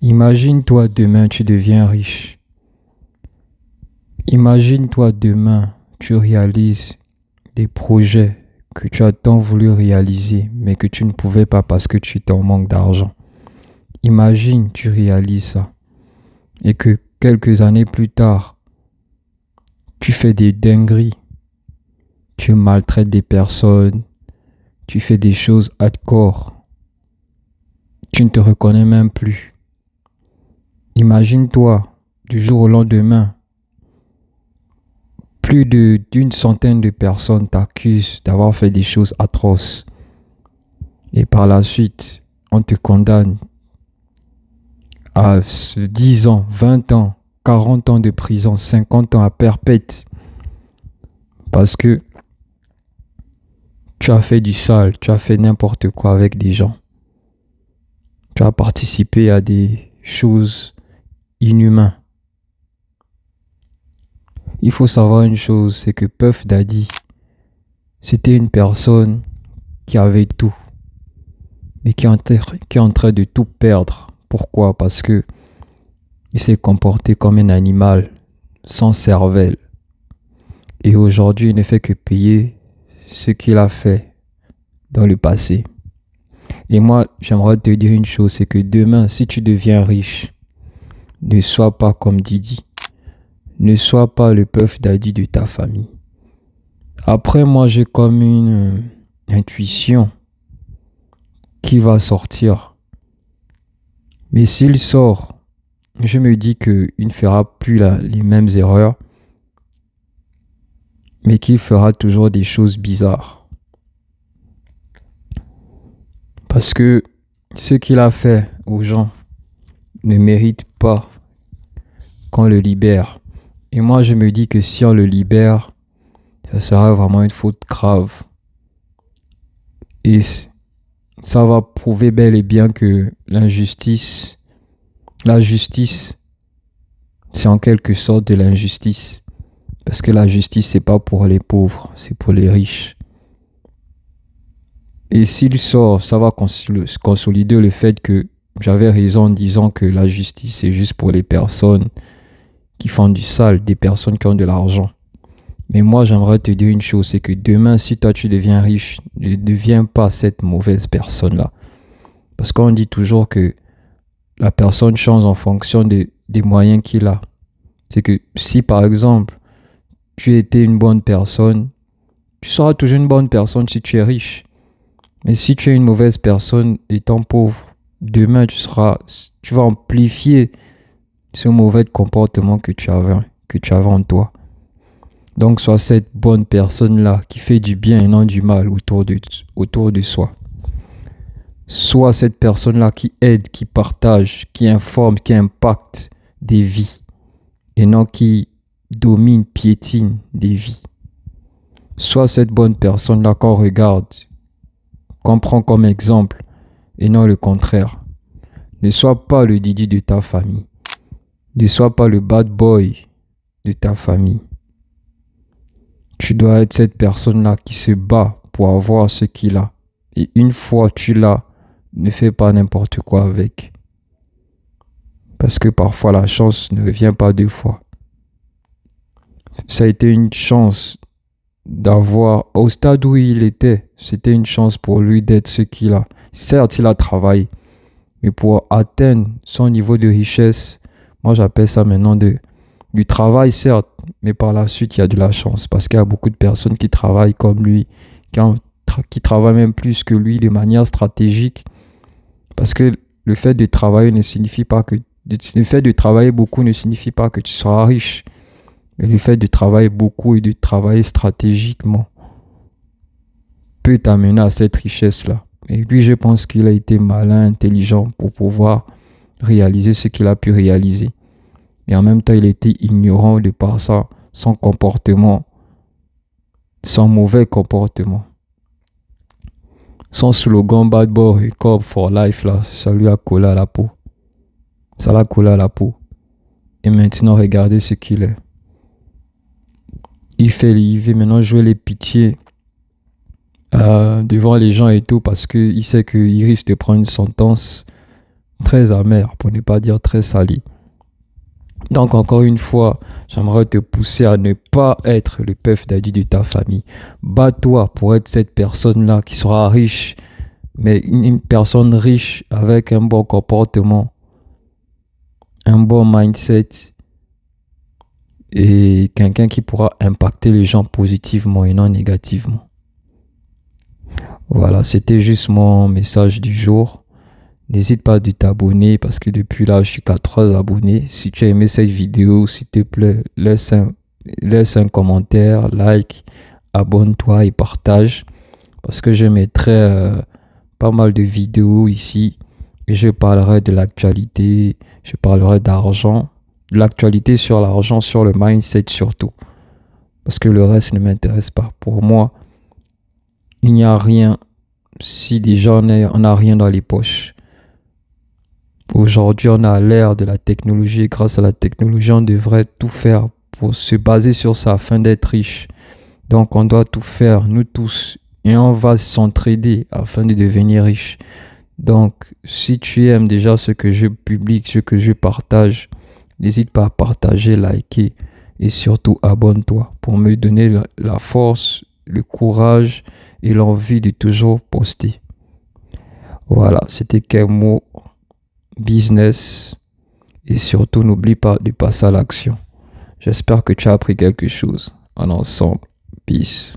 Imagine-toi demain, tu deviens riche. Imagine-toi demain, tu réalises des projets que tu as tant voulu réaliser, mais que tu ne pouvais pas parce que tu étais en manque d'argent. Imagine, tu réalises ça. Et que quelques années plus tard, tu fais des dingueries. Tu maltraites des personnes. Tu fais des choses hardcore. Tu ne te reconnais même plus. Imagine-toi, du jour au lendemain, d'une centaine de personnes t'accusent d'avoir fait des choses atroces. Et par la suite, on te condamne à 10 ans, 20 ans, 40 ans de prison, 50 ans à perpète. Parce que tu as fait du sale, tu as fait n'importe quoi avec des gens. Tu as participé à des choses inhumaines. Il faut savoir une chose, c'est que Puff Daddy, c'était une personne qui avait tout, mais qui est en train de tout perdre. Pourquoi? Parce que il s'est comporté comme un animal, sans cervelle. Et aujourd'hui, il ne fait que payer ce qu'il a fait dans le passé. Et moi, j'aimerais te dire une chose, c'est que demain, si tu deviens riche, ne sois pas comme Didi. Ne sois pas le Puff Daddy de ta famille. Après, moi, j'ai comme une intuition qui va sortir. Mais s'il sort, je me dis qu'il ne fera plus les mêmes erreurs, mais qu'il fera toujours des choses bizarres. Parce que ce qu'il a fait aux gens ne mérite pas qu'on le libère. Et moi, je me dis que si on le libère, ça sera vraiment une faute grave. Et ça va prouver bel et bien que la justice, c'est en quelque sorte de l'injustice. Parce que la justice, c'est pas pour les pauvres, c'est pour les riches. Et s'il sort, ça va consolider le fait que j'avais raison en disant que la justice, c'est juste pour les personnes qui font du sale, des personnes qui ont de l'argent. Mais moi, j'aimerais te dire une chose, c'est que demain, si toi tu deviens riche, ne deviens pas cette mauvaise personne-là. Parce qu'on dit toujours que la personne change en fonction des moyens qu'il a. C'est que si par exemple, tu étais une bonne personne, tu seras toujours une bonne personne si tu es riche. Mais si tu es une mauvaise personne étant pauvre, demain tu vas amplifier ce mauvais comportement que tu avais en toi. Donc sois cette bonne personne-là qui fait du bien et non du mal autour de soi. Sois cette personne-là qui aide, qui partage, qui informe, qui impacte des vies et non qui domine, piétine des vies. Sois cette bonne personne-là qu'on regarde, qu'on prend comme exemple et non le contraire. Ne sois pas le Didi de ta famille. Ne sois pas le bad boy de ta famille. Tu dois être cette personne-là qui se bat pour avoir ce qu'il a. Et une fois tu l'as, ne fais pas n'importe quoi avec. Parce que parfois la chance ne revient pas deux fois. Ça a été une chance d'avoir, au stade où il était, c'était une chance pour lui d'être ce qu'il a. Certes, il a travaillé, mais pour atteindre son niveau de richesse, moi j'appelle ça maintenant du travail, certes, mais par la suite, il y a de la chance parce qu'il y a beaucoup de personnes qui travaillent comme lui, qui travaillent même plus que lui de manière stratégique. Parce que le fait de travailler le fait de travailler beaucoup ne signifie pas que tu seras riche. Mais le fait de travailler beaucoup et de travailler stratégiquement peut t'amener à cette richesse-là. Et lui, je pense qu'il a été malin, intelligent pour pouvoir réaliser ce qu'il a pu réaliser. Et en même temps, il était ignorant de par ça, son comportement, son mauvais comportement. Son slogan Bad Boy Cop for Life, là, ça lui a collé à la peau. Ça l'a collé à la peau. Et maintenant, regardez ce qu'il est. Il veut maintenant jouer les pitiés devant les gens et tout parce qu'il sait qu'il risque de prendre une sentence très amer, pour ne pas dire très sali. Donc encore une fois, j'aimerais te pousser à ne pas être le Puff Daddy de ta famille. Bats-toi pour être cette personne-là qui sera riche, mais une personne riche avec un bon comportement, un bon mindset et quelqu'un qui pourra impacter les gens positivement et non négativement. Voilà, c'était juste mon message du jour. N'hésite pas de t'abonner parce que depuis là, je suis qu'à 3 abonnés. Si tu as aimé cette vidéo, s'il te plaît, laisse un commentaire, like, abonne-toi et partage. Parce que je mettrai pas mal de vidéos ici. Et je parlerai de l'actualité, je parlerai d'argent. De l'actualité sur l'argent, sur le mindset surtout. Parce que le reste ne m'intéresse pas. Pour moi, il n'y a rien si déjà on n'a rien dans les poches. Aujourd'hui, on a l'ère de la technologie et grâce à la technologie, on devrait tout faire pour se baser sur ça afin d'être riche. Donc, on doit tout faire, nous tous, et on va s'entraider afin de devenir riche. Donc, si tu aimes déjà ce que je publie, ce que je partage, n'hésite pas à partager, liker et surtout abonne-toi pour me donner la force, le courage et l'envie de toujours poster. Voilà, c'était Kemo Business et surtout n'oublie pas de passer à l'action. J'espère que tu as appris quelque chose. En ensemble, peace.